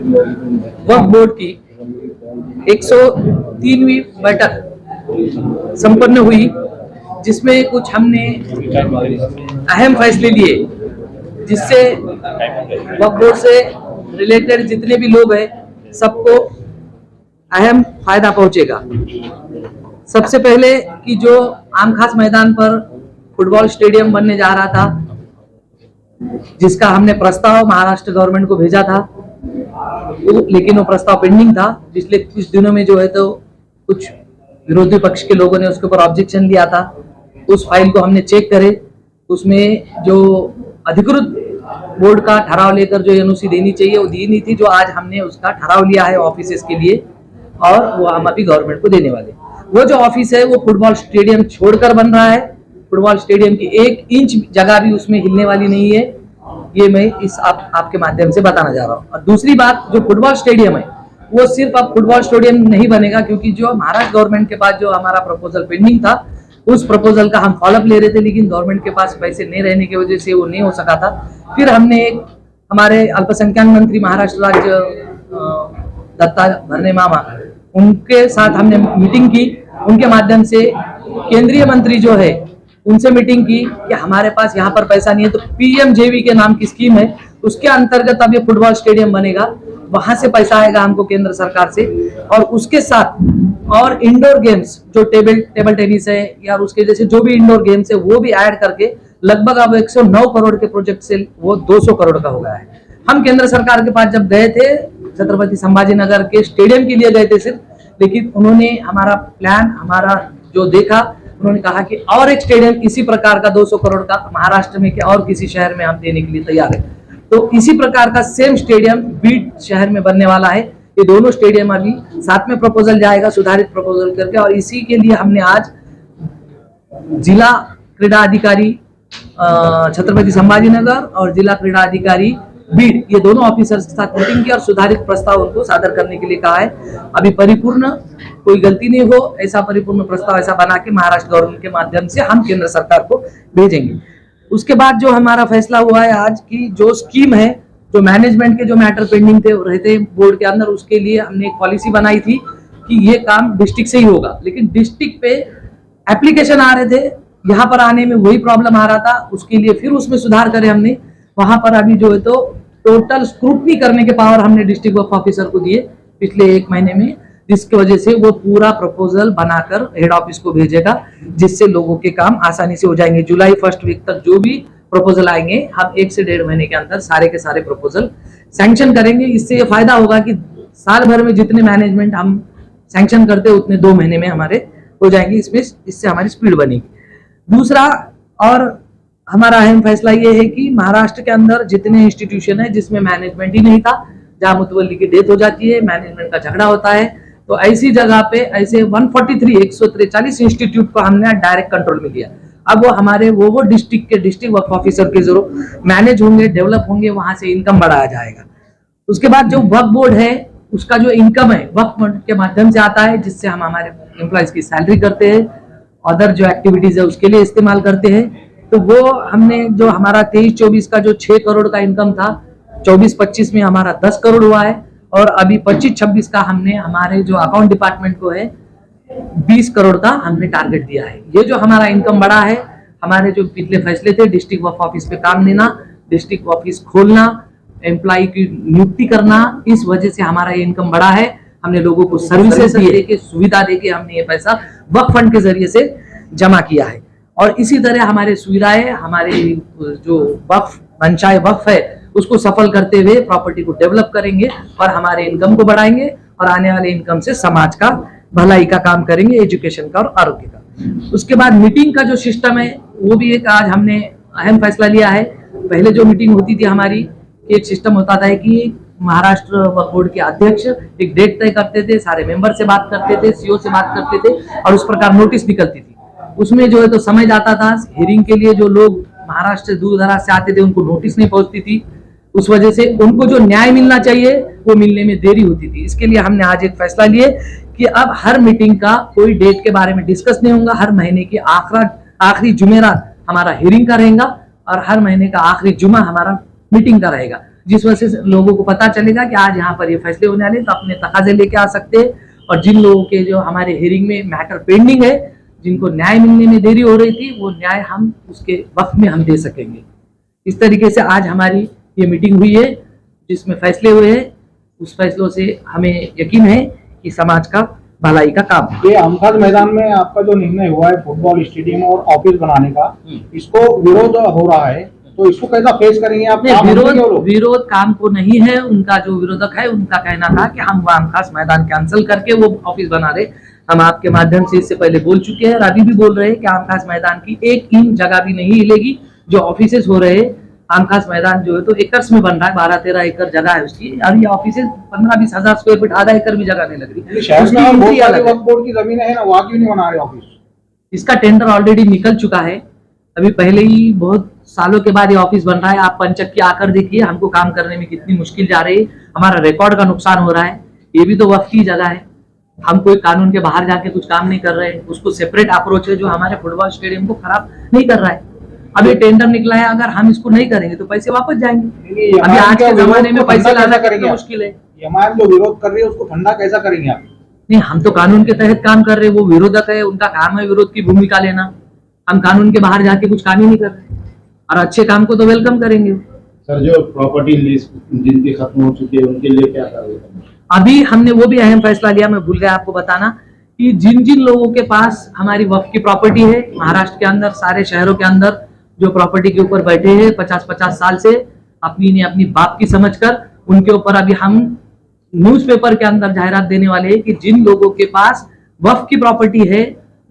वक्फ board की 103वीं बैठक संपन्न हुई, जिसमें कुछ हमने अहम फैसले लिए, जिससे वक्फ बोर्ड से रिलेटेड जितने भी लोग हैं सबको अहम फायदा पहुंचेगा। सबसे पहले कि जो आम खास मैदान पर फुटबॉल स्टेडियम बनने जा रहा था, जिसका हमने प्रस्ताव महाराष्ट्र गवर्नमेंट को भेजा था, लेकिन वो प्रस्ताव पेंडिंग था। पिछले कुछ दिनों में जो है तो कुछ विरोधी पक्ष के लोगों ने उसके ऊपर ऑब्जेक्शन लिया था। उस फाइल को हमने चेक करे, उसमें जो अधिकृत बोर्ड का ठहराव लेकर जो एनओसी देनी चाहिए वो दी नहीं थी, जो आज हमने उसका ठहराव लिया है ऑफिसेस के लिए, और वो हम अभी गवर्नमेंट को देने वाले। वो जो ऑफिस है वो फुटबॉल स्टेडियम छोड़कर बन रहा है। फुटबॉल स्टेडियम की 1 इंच जगह भी उसमें हिलने वाली नहीं है। ये मैं आपके माध्यम से बताना जा रहा हूँ। और दूसरी बात, जो फुटबॉल स्टेडियम है वो सिर्फ अब फुटबॉल स्टेडियम नहीं बनेगा, क्योंकि जो महाराष्ट्र गवर्नमेंट के पास जो हमारा प्रपोजल पेंडिंग था, उस प्रपोजल का हम फॉलोअप ले रहे थे, लेकिन गवर्नमेंट के पास पैसे नहीं रहने की वजह से वो नहीं हो सका था। फिर हमने हमारे अल्पसंख्यक मंत्री महाराष्ट्र राज्य दत्ता भरणे मामा, उनके साथ हमने मीटिंग की। उनके माध्यम से केंद्रीय मंत्री जो है उनसे मीटिंग की कि हमारे पास यहाँ पर पैसा नहीं है, तो पीएमजेवी के नाम की स्कीम है, उसके अंतर्गत अब ये फुटबॉल स्टेडियम बनेगा। वहां से पैसा आएगा हमको केंद्र सरकार से, और उसके साथ और इंडोर गेम्स जो टेबल टेनिस है या उसके जैसे जो भी इंडोर गेम्स है वो भी ऐड करके लगभग अब 109 करोड़ के प्रोजेक्ट से वो 200 करोड़ का हो गया है। हम केंद्र सरकार के पास जब गए थे, छत्रपति संभाजीनगर के स्टेडियम के लिए गए थे सिर्फ, लेकिन उन्होंने हमारा प्लान, हमारा जो देखा, उन्होंने कहा कि और एक स्टेडियम इसी प्रकार का 200 करोड़ का महाराष्ट्र में क्या और किसी शहर में हम देने के लिए तैयार है। तो इसी प्रकार का सेम स्टेडियम बीड शहर में बनने वाला है। ये दोनों स्टेडियम अभी साथ में प्रपोजल जाएगा, सुधारित प्रपोजल करके, और इसी के लिए हमने आज जिला क्रीड़ा अधिकारी छत्रपति संभाजीनगर और जिला क्रीड़ा अधिकारी बीड, ये दोनों ऑफिसर्स के साथ मीटिंग की और सुधारित प्रस्ताव उनको सादर करने के लिए कहा है। अभी परिपूर्ण कोई गलती नहीं हो, ऐसा परिपूर्ण प्रस्ताव ऐसा बना के महाराष्ट्र गवर्नमेंट के माध्यम से हम केंद्र सरकार को भेजेंगे। उसके बाद जो हमारा फैसला हुआ है आज की जो स्कीम है, जो मैनेजमेंट के जो मैटर पेंडिंग थे रहते बोर्ड के अंदर, उसके लिए हमने एक पॉलिसी बनाई थी कि ये काम डिस्ट्रिक्ट से ही होगा, लेकिन डिस्ट्रिक्ट पे एप्लीकेशन आ रहे थे, यहाँ पर आने में वही प्रॉब्लम आ रहा था। उसके लिए फिर उसमें सुधार करे हमने। वहां पर अभी जो है तो टोटल स्क्रूटनी करने के पावर हमने डिस्ट्रिक्ट वक्फ ऑफिसर को दिए पिछले 1 महीने में, जिसकी वजह से वो पूरा प्रपोजल बनाकर हेड ऑफिस को भेजेगा, जिससे लोगों के काम आसानी से हो जाएंगे। जुलाई 1st वीक तक जो भी प्रपोजल आएंगे, हम 1 से 1.5 महीने के अंदर सारे के सारे प्रपोजल सैंक्शन करेंगे। इससे ये फायदा होगा कि साल भर में जितने मैनेजमेंट हम सैंक्शन करते हैं उतने 2 महीने में हमारे हो जाएंगे। इससे हमारी स्पीड बनेगी। दूसरा और हमारा अहम फैसला ये है कि महाराष्ट्र के अंदर जितने इंस्टीट्यूशन है जिसमें मैनेजमेंट ही नहीं था, जहां मुतवल्ली की डेथ हो जाती है, मैनेजमेंट का झगड़ा होता है, तो ऐसी जगह पे ऐसे 143 इंस्टीट्यूट को हमने डायरेक्ट कंट्रोल में लिया। अब वो हमारे वो डिस्ट्रिक्ट के डिस्ट्रिक्ट वक्फ ऑफिसर के जरूर मैनेज होंगे, डेवलप होंगे, वहां से इनकम बढ़ाया जाएगा। उसके बाद जो वक्फ बोर्ड है उसका जो इनकम है वक्फ बोर्ड के माध्यम से आता है, जिससे हम हमारे एम्प्लॉयज की सैलरी करते हैं, अदर जो एक्टिविटीज है उसके लिए इस्तेमाल करते हैं। तो वो हमने जो हमारा 23-24 का जो 6 करोड़ का इनकम था, 24-25 में हमारा 10 करोड़ हुआ है, और अभी 25-26 का हमने हमारे जो अकाउंट डिपार्टमेंट को है 20 करोड़ का हमने टारगेट दिया है। ये जो हमारा इनकम बढ़ा है, हमारे जो पिछले फैसले थे डिस्ट्रिक्ट वक्फ ऑफिस पे काम देना, डिस्ट्रिक्ट ऑफिस खोलना, एम्प्लॉय की नियुक्ति करना, इस वजह से हमारा ये इनकम बढ़ा है। हमने लोगों को सर्विसेज देके, सुविधा देके हमने ये पैसा वक्फ फंड के जरिए से जमा किया है। और इसी तरह हमारे सुविधाएं, हमारे जो वक्फ मंशाए वक्फ है उसको सफल करते हुए प्रॉपर्टी को डेवलप करेंगे और हमारे इनकम को बढ़ाएंगे, और आने वाले इनकम से समाज का भलाई का काम करेंगे, एजुकेशन का और आरोग्य का। उसके बाद मीटिंग का जो सिस्टम है वो भी एक आज हमने अहम फैसला लिया है। पहले जो मीटिंग होती थी हमारी, एक सिस्टम होता था कि महाराष्ट्र वक्फ बोर्ड के अध्यक्ष एक डेट तय करते थे, सारे मेंबर से बात करते थे, सीओ से बात करते थे, और उस प्रकार नोटिस निकलती थी। उसमें जो है तो समय जाता था, हियरिंग के लिए जो लोग महाराष्ट्र से दूर दराज से आते थे उनको नोटिस नहीं पहुंचती थी, उस वजह से उनको जो न्याय मिलना चाहिए वो मिलने में देरी होती थी। इसके लिए हमने आज एक फैसला लिए कि अब हर मीटिंग का कोई डेट के बारे में डिस्कस नहीं होगा, हर महीने की आखिरी जुमेरात हमारा हियरिंग का रहेगा और हर महीने का आखिरी जुमा हमारा मीटिंग का रहेगा। जिस वजह से लोगों को पता चलेगा कि आज यहाँ पर ये फैसले होने वाले, तो अपने तकाजे लेके आ सकते हैं। और जिन लोगों के जो हमारे हियरिंग में मैटर पेंडिंग है, जिनको न्याय मिलने में देरी हो रही थी, वो न्याय हम उसके वक्त में हम दे सकेंगे। इस तरीके से आज हमारी ये मीटिंग हुई है, जिसमें फैसले हुए हैं। उस फैसलों से हमें यकीन है कि समाज का भलाई का काम। ये आमखास मैदान में आपका जो निर्णय हुआ है फुटबॉल स्टेडियम और ऑफिस बनाने का, इसको विरोध हो रहा है, तो इसको कैसा फेस करेंगे आप? विरोध काम को नहीं है। उनका जो विरोधक है, उनका कहना था कि हम आमखास मैदान कैंसिल करके वो ऑफिस बना रहे। हम आपके माध्यम से इससे पहले बोल चुके हैं और अभी भी बोल रहे हैं कि आमखास मैदान की एक इंच जगह भी नहीं हिलेगी। जो ऑफिसेस हो रहे हैं, आमखास मैदान जो है तो एकर्स में बन रहा है, 12-13 एकड़ जगह है उसकी, और ये ऑफिस 15-20 हजार स्क्वायर फीट, आधा एकड़ भी जगह नहीं लग रही। वक्फ बोर्ड की जमीन है ना, वहाँ क्यों नहीं बना रहे ऑफिस? इसका टेंडर ऑलरेडी निकल चुका है। अभी पहले ही बहुत सालों के बाद ये ऑफिस बन रहा है। आप पंचक्की आकर देखिए, हमको काम करने में कितनी मुश्किल जा रही है, हमारा रिकॉर्ड का नुकसान हो रहा है। ये भी तो वक्फ की जगह है, हम कोई कानून के बाहर जाके कुछ काम नहीं कर रहे हैं। उसको सेपरेट अप्रोच है जो हमारे फुटबॉल स्टेडियम को खराब नहीं कर रहा है। अभी टेंडर निकला है, अगर हम इसको नहीं करेंगे तो पैसे वापस जाएंगे। अभी आज के जमाने में पैसे लाना कितना मुश्किल है। जो विरोध कर रही है उसको ठंडा कैसा करेंगे आप? नहीं, हम तो कानून के तहत काम कर रहे हैं। वो विरोधक है, उनका काम है विरोध की भूमिका लेना। हम कानून के बाहर जाके कुछ काम ही नहीं कर रहे, और अच्छे काम को तो वेलकम करेंगे। सर, जो प्रॉपर्टी लिस्ट जिनकी खत्म हो चुकी है उनके लिए क्या करेंगे? अभी हमने वो भी अहम फैसला लिया, मैं भूल गया आपको बताना, कि जिन जिन लोगों के पास हमारी वक्फ की प्रॉपर्टी है महाराष्ट्र के अंदर, सारे शहरों के अंदर जो प्रॉपर्टी के ऊपर बैठे हैं 50-50 साल से, अपनी बाप की समझकर, उनके ऊपर अभी हम न्यूज़पेपर के अंदर जाहिरात देने वाले हैं कि जिन लोगों के पास वक्फ की प्रॉपर्टी है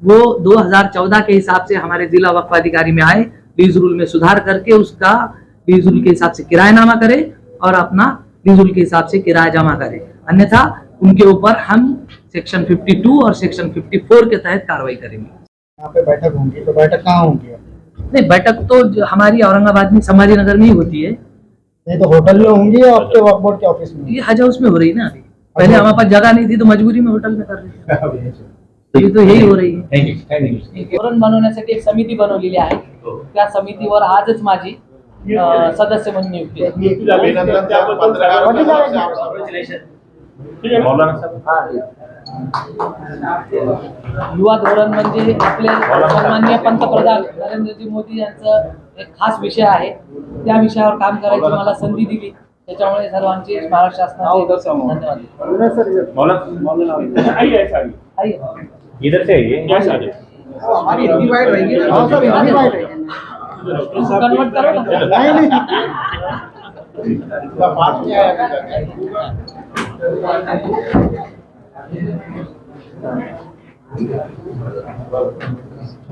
वो 2014 के हिसाब से हमारे जिला वक्फ अधिकारी में आए, लीज रूल में सुधार करके उसका लीज रूल के हिसाब से किरायानामा करे और अपना लीज रूल के हिसाब से किराया जमा करे। अन्यथा उनके ऊपर हम सेक्शन 52 और सेक्शन 54 के तहत कार्रवाई करेंगे। यहाँ पे बैठक होंगी, तो बैठक कहाँ होंगी? नहीं, बैठक तो हमारी औरंगाबाद में संभाजी नगर में ही होती है। नहीं तो होटल में होंगी या आपके वक्फ बोर्ड के ऑफिस में? ये हज हाउस में हो रही है ना। अभी पहले हमारे पास जगह नहीं थी तो मजबूरी में होटल में कर रहे थे। ये तो यही हो रही है। धोरण बनवण्यासाठी एक समिती बनवलेली आहे, त्या समितीवर आजच माझी सदस्य म्हणून नियुक्ती युवा धोरण म्हणजे आपले सन्माननीय पंतप्रधान नरेंद्रजी मोदी यांचं एक खास विषय आहे। त्या विषयावर काम करायची मला संधी दिली, त्याच्यामुळे सर्वांचे महाराष्ट्र शासनाचे धन्यवाद। इधर से आइए। हमारी हिंदी वाइड रहेगी ना? कन्वर्ट करो ना। नहीं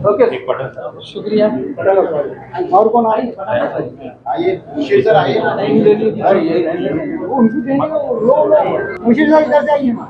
ओके, शुक्रिया। और कौन आइए? मुशीर सर आइए। मुशीर सर इधर से आइए ना।